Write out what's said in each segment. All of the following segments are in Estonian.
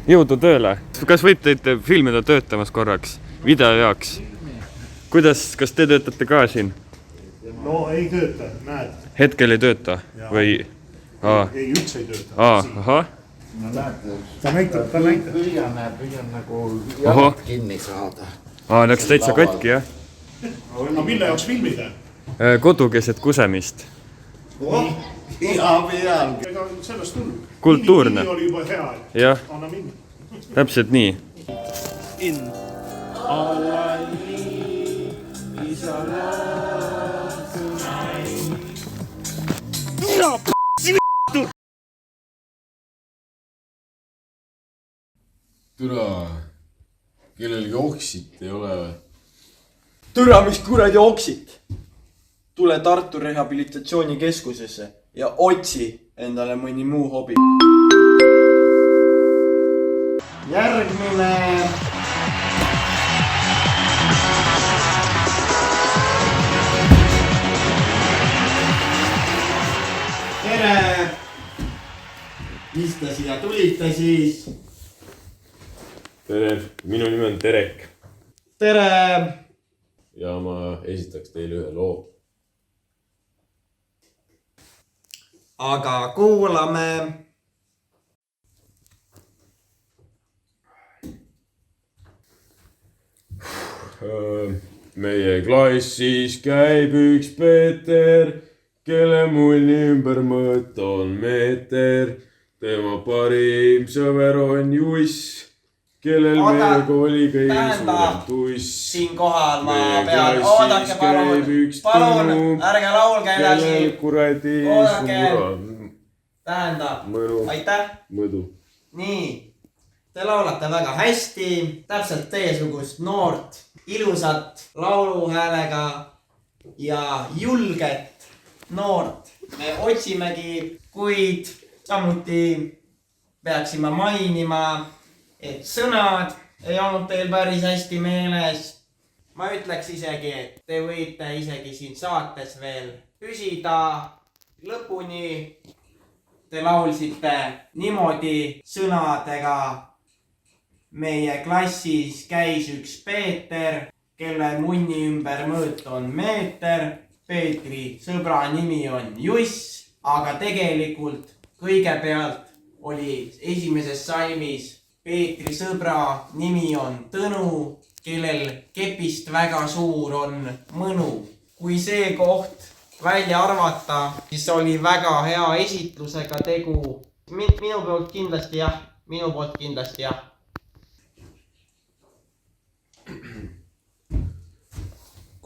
Jõudu tööle. Kas võite filmida töötamas korraks? Video jaoks. Kuidas, kas te töötate ka siin? No ei tööta, näed. Hetkel ei tööta? Või? Ei üldse ei tööta. Ahah. No näete. Ta näitab. Püüan nagu jalad kinni saada. Läks täitsa katki, jah? Aga mille jaoks filmida? Kodukeset kusemist. Hea peal. Ega sellest tulnud. Kultuurne. Nii oli juba hea. Jah. Anna minna. Täpselt nii. Türa, kellelgi oksit ei ole või? Türa, mis kuradi oksit? Tule Tartu rehabilitatsioonikeskusesse ja otsi endale mõni muu hobi. Järgmine. Tere! Mis te siia tulite siis? Tere, minu nimi on Terek. Tere! Ja ma esitaks teile ühe loo. Aga kuulame. Meie klassis käib üks Peeter, kelle mulli ümber mõõt on meeter. Tema parim sõber on Juss, kellel meie kooli kõige suurem tuss. Siinkohal ma pean, oodake palun, ärge laulge edasi. Kellel kuradi oodake, tähendab, aitäh. Mõdu. Nii, te laulate väga hästi, täpselt teesugust noort, ilusat lauluhäälega ja julget noort. Me otsimegi, kuid samuti peaksime mainima, et sõnad ei olnud teil päris hästi meeles. Ma ütleks isegi, et te võite isegi siin saates veel püsida lõpuni. Te laulsite niimoodi sõnadega. Meie klassis käis üks Peeter, kelle munni ümber mõõt on meeter. Peetri sõbra nimi on Juss, aga tegelikult kõigepealt oli esimeses salmis Peetri sõbra nimi on Tõnu, kellel kepist väga suur on mõnu. Kui see koht välja arvata, siis oli väga hea esitlusega tegu. Minu poolt kindlasti jah.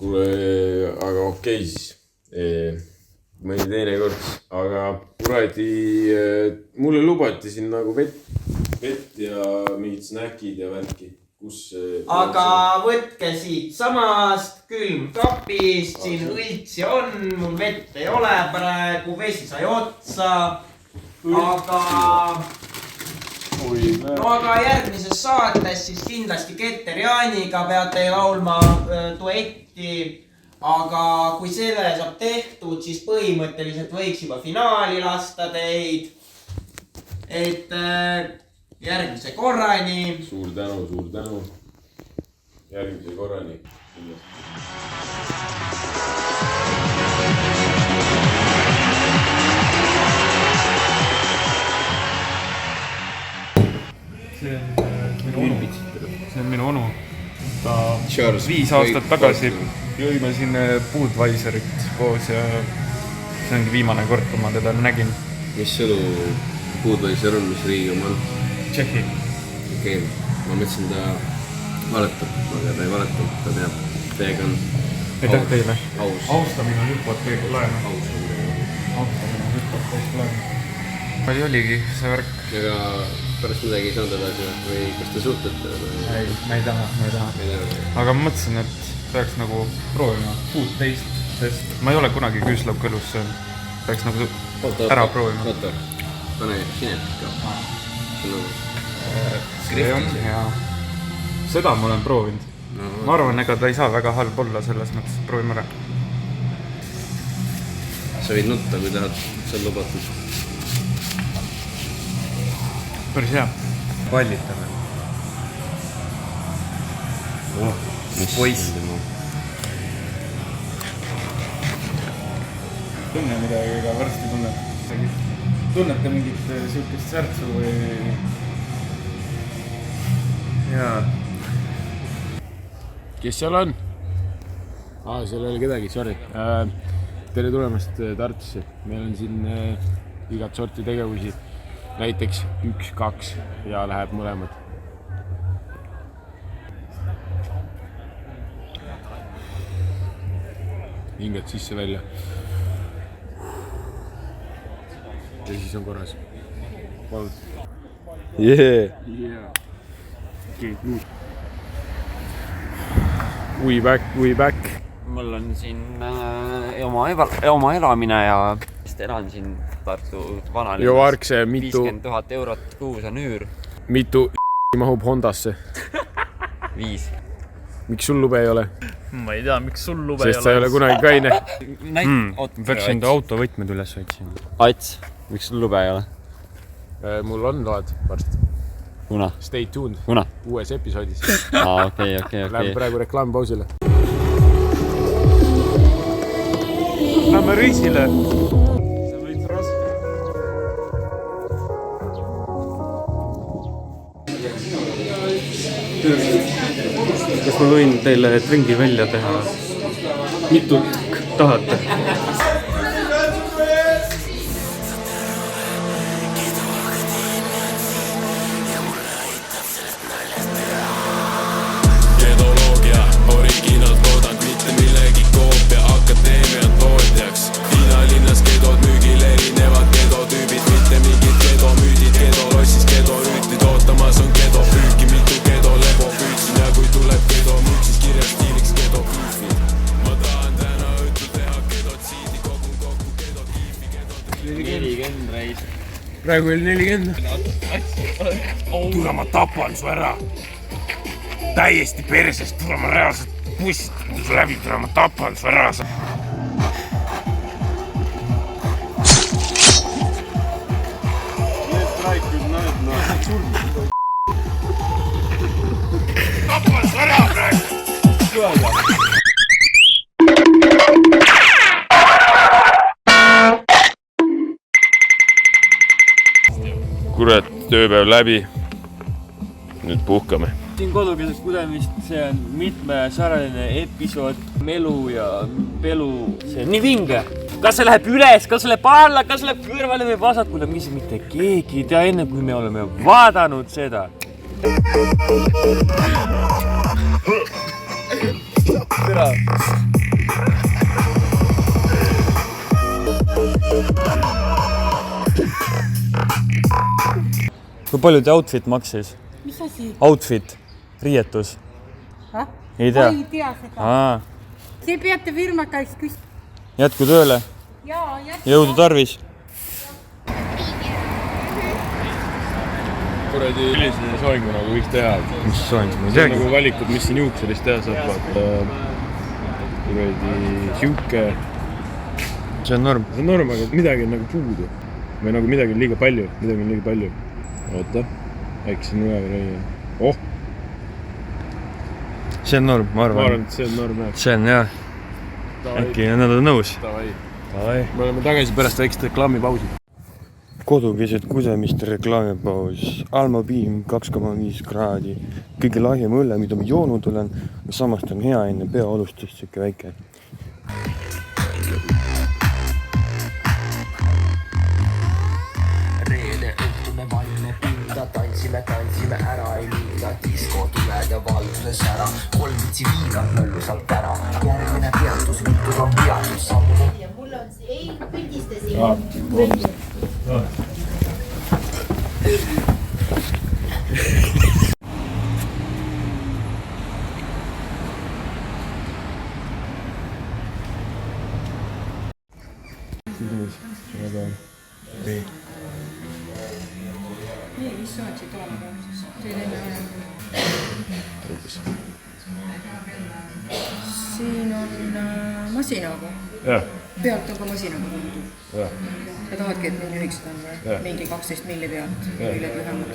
Kuule, aga okei siis. Mõni teine kord, aga kuradi, mulle lubati siin nagu vett ja mingid snäkid ja värki. Aga võtke siit samast külmkapist, siin õltsi on, mul vett ei ole praegu, vesi sai otsa. Aga järgmises saates siis kindlasti Keter Jaaniga peate laulma duetti. Aga kui selle saab tehtud, siis põhimõtteliselt võiks juba finaali lasta teid. Et järgmise korrani. Suur tänu. Järgmise korrani. See on minu onu. Ta 5 aastat tagasi jõime siin Budweiserit koos ja see ongi viimane kord, kui ma teda nägin. Mis sõlu Budweiser on, mis riigi oma on? Tšehhi. Okei, ma mõtlesin ta valetab, aga ta ei valetab, ta teab, teega on aitäh teile. Austamine on hüpoteeklaen. Palju oligi see värk. Ega pärast midagi ei saanud edasi või kas te suhtlete? Ei, ma ei taha. Aga ma mõtlesin, et peaks nagu proovima uut teist, sest ma ei ole kunagi küüslaukõlus söönud. Peaks nagu ära proovima. Oota, pane sinetit ka. See on hea. Seda ma olen proovinud. Ma arvan, ega ta ei saa väga halb olla selles mõttes, proovime ära. Sa võid nutta, kui tahad, see on lubatud. Päris hea. pallitame. Poiss. Tunne midagi, ega varsti tunnete mingit siukest särtsu või... Jaa. Kes seal on? Seal oli kedagi, sorry. Tere tulemast Tartusse. Meil on siin igat sorti tegevusi. Näiteks 1, 2 ja läheb mõlemad. Hingad sisse välja. Ja siis on korras. Palun. Yeah. Okay, good. We back. Mul on siin oma elamine ja elan siin Tartu vanalinnas. Jo Arkse, mitu... 50 000 eurot kuus on üür. Mitu mahub Hondasse? 5. Miks sul lube ei ole? Ma ei tea, miks sul lube Sest sa ei ole kunagi kaine. Peaks enda auto võtmed üles otsima. Ats, miks sul lube ei ole? Mul on loed varsti. Kuna? Stay tuned. Kuna? Uues episoodis. Okei. Läheme praegu reklaamipausile. Lähme reisile. See võid raske. Kas ma võin teile tringi välja teha? Mitu tahate? Genoloogia, original toodang, mitte millegi koopia, akadeemia on tootjaks. Hiinalinnas kedod müügil erinevad kedotüübid, mitte mingid kedomüüdid, kedolossis kedorüütid, ootamas on kedopüüki, mitu kedo lebo püüdsin ja kui tuleb kedomüük, siis kirjas stiiliks kedopüüfi. Ma tahan täna õhtul teha kedotsiidi, kogun kokku kedokiifi, 40 reis. Praegu oli 40. Tule ma tapan su ära. Täiesti persest, tule ma reaalselt pussitan su läbi, tule ma tapan su ära. Tapan su ära praegu. Kurat, tööpäev läbi. Nüüd puhkame. Siin kodukeses kudemist, see on mitmesaraline episood, melu ja pelu. See on nii vinge. Kas see läheb üles, kas see läheb alla, kas see läheb kõrvale või vasakule, mis mitte keegi ei tea enne, kui me oleme vaadanud seda. Tere! Kui palju te outfit maksis? Mis asi? Outfit, riietus. Ei tea? Ma ei tea seda. See peate firma käis küsima. Jätku tööle. Jõudu tarvis. Kuradi millise soengu nagu võiks teha. Mis soeng? Ma ei See on teagi. nagu valikud, mis siin juukselist teha saab. Kuradi siuke. See on norm. See on norm, aga midagi on nagu puudu. Või nagu midagi on liiga palju. Oota, äkki see on ühe või rõi. Oh! See on norm, ma arvan. Et see on norm, jah. See on jah. Äkki nad on nõus. Davai. Me oleme tagasi pärast väikest reklaamipausi. Kodukeset kudemist reklaamipaus. Alma Piim 2,5 kraadi. Kõige lahjem õlle, mida ma joonud olen. Samast on hea enne peaolustust, siuke väike. Reede õhtune valine pinda, tantsime ära ei liiga, disko tuled ja valguses ära, 3 tsiviil on möllu saalt ära, järgmine peatus, mitu on peatus, sammu. Ja mul on see, ei pündistasin. Mis on see toolaga? Siin on masinaga. Jah. pealt on ka masinaga tulnud. Jah. Ja tahadki, et meil juhiksid on või? Mingi 12 milli pealt. Mille lühemalt.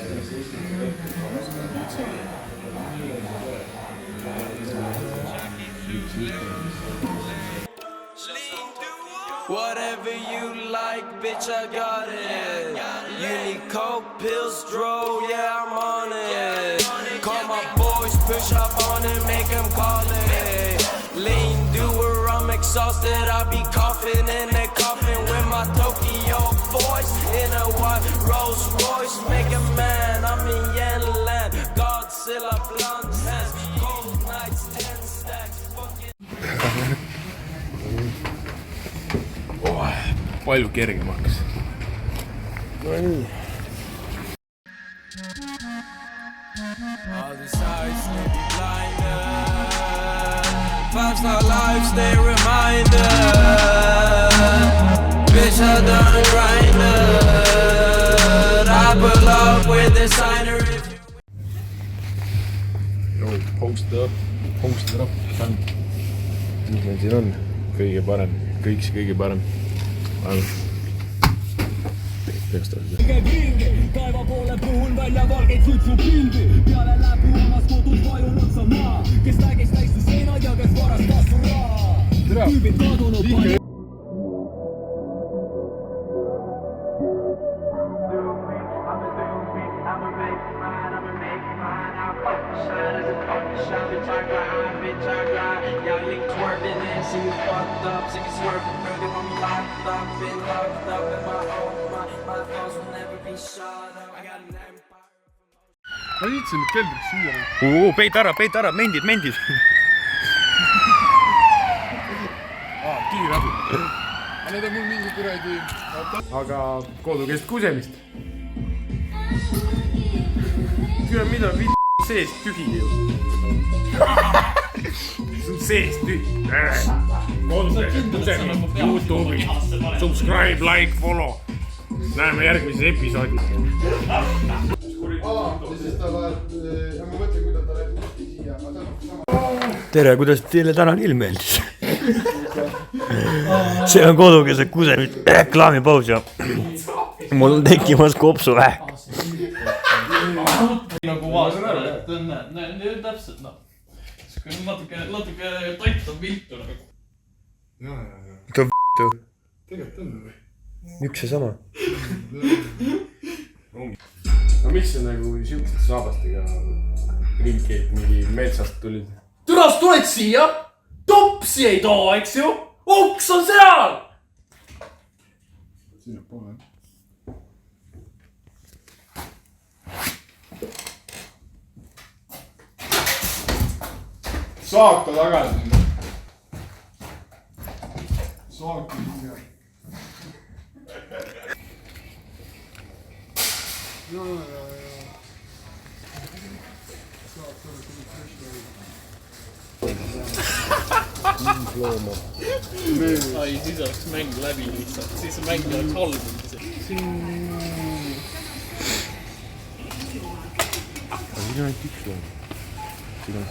Whatever you like, bitch, I got it. You need coke, pills, stroll, yeah, I'm on it. Call my boys, push up on it, make them call it. Lean doer, I'm exhausted, I be coughing in the coffin with my Tokyo boys. In a white Rolls Royce, make a man, I'm in Yenland. Godzilla, blunt hands, cold nights, 10 stacks, fucking... Palju kergemaks. No nii. All the sides, they be blinded. 5-star life, stay reminded. Bitch, I done grinded. I pull up with the signer if you... Yo, post it up. Mis meil siin on? Kõige parem. Kõiks kõige parem. Peaks ta seda. Kaeva poole puhul välja valgeid suitsupildi. Peale läbi omas kodus vajunud sa maa. Kes täis seinad ja kes varastas su raha. Tüübid kadunud palju. Ma viitsin nüüd keldriks süüa. Peit ära, mendid. Kiirabi. Need on mul mingi kuradi... Aga kodukest kusemist. Küll mida sees tühi ju. Sul sees tühi. Kodukest kusemist YouTube'is. Subscribe, like, follow. Näeme järgmises episoodis. Tere, kuidas teile tänane ilm meeldis? See on kodukesed kusemid reklaamipaus ja mul on tekkimas kopsuvähk. Nagu vaatan ära, et näed täpselt natuke toit on viltu nagu. Ta on v***tu. Tegelikult on või? Üks ja sama. No miks sa nagu siuksed saabastega ringi mingi metsast tulid? Türast tuled siia, topsi ei too, eks ju? Oks on seal! Sinna poole. Saaka tagasi. Saaka siia. Ai, siis oleks mäng läbi lihtsalt, siis mäng oleks halb. Siin on ainult üks loom. Siin on 6.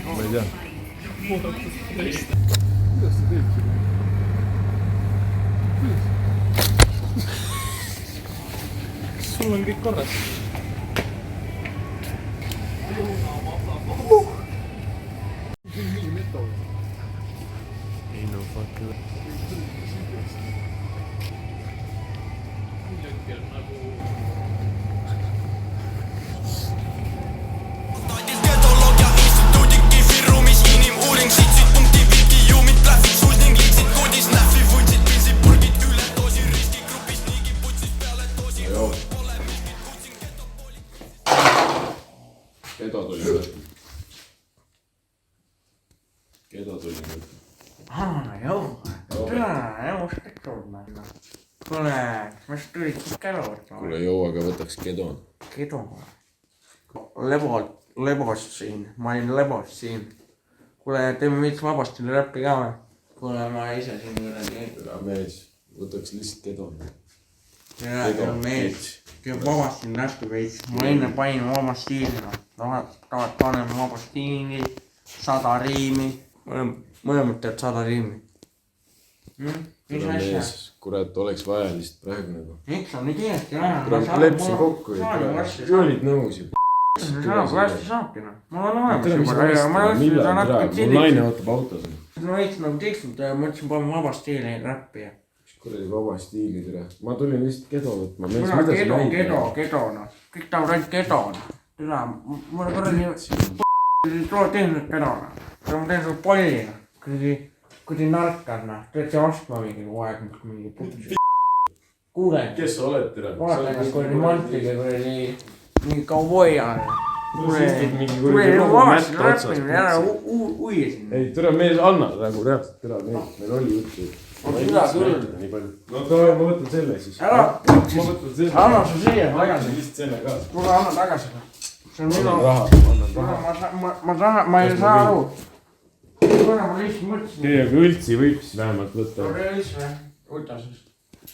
Ma ei tea. Kuidas ta teeb seda? Sul on kõik korras. Ei no fuck you. Keda tuli nüüd? Kuule, mis tulid käivad? Kuule, jõuaga võtaks kedon. Kedon? Lebos siin, ma olin lebos siin. Kuule, teeme veits vabastile räppi ka või? Kuule, ma ise siin ülegi. Mees, võtaks lihtsalt kedon. vabastin näppi veits. Ma enne panin vaba stiili. Tahad paneme vaba stiili. 100 riimi. Mõlemad tead 100 riimi. Mis asja? Kurat, oleks vaja lihtsalt praegu nagu. Miks on nii kiiresti lähe? Kurat, lepsin kokku ja olid nõus ju. Saab hästi saabki noh. Mul on olemas juba. Mul naine ootab autos. No veits nagu tiksnud ja mõtlesin paneme vaba stiili räppi ja. Kuradi vaba stiili tere. Ma tulin lihtsalt kedo võtma. Kedo noh. Kõik tahavad ainult kedo noh. Tüna, mul on kuradi too teennud kedo noh. Ma teen sulle polli noh. Kuradi narkad noh. Teed see ostma mingi aeg mingi putsi. Kuule. Kes sa oled tere? Vaata ennast kuradi mantiga kuradi mingi kauboia. Kuradi vabasti räppimine ära uisin. Ei, tere mees Anna nagu reaalselt tere. Meil oli juttu. Seda küll. No tore, ma võtan selle siis. Ära putsis. Anna su siia tagasi. Lihtsalt selle ka. Tule anna tagasi. See on minu raha. Ma ei saa aru. Tule ma lihtsalt mõtlesin. Teiega üldsi võiks vähemalt võtta. Tule üldsi või? Võta siis.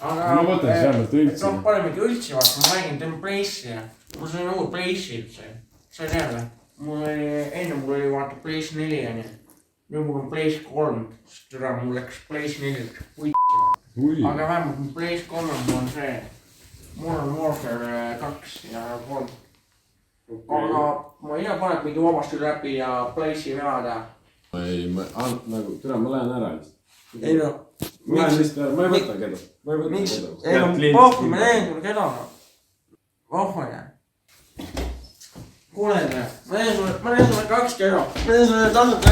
Ma võtan siis vähemalt üldsi. No panemegi üldsi vaata, ma räägin teeme Place'i ja. Mul see on uue Place'i üldse. Sa ei tea või? Enne mul oli vaata Place 4 ja nii. Nüüd mul on Place 3, sest teda mul läks Place 4 võitsi. Aga vähemalt mul Place 3 mul on see Modern Warfare 2 ja 3. Aga ma ei tea, paneb mingi vabasti läbi ja Place'i veada. Ei, nagu, tere, ma lähen ära lihtsalt. Ei no. Ma lähen lihtsalt ära, ma ei võta kedo. Ei no, pohku, ma teen sulle kedo. Vahva jää. Kuule, ma teen sulle 2 kedo. Ma teen sulle tasuta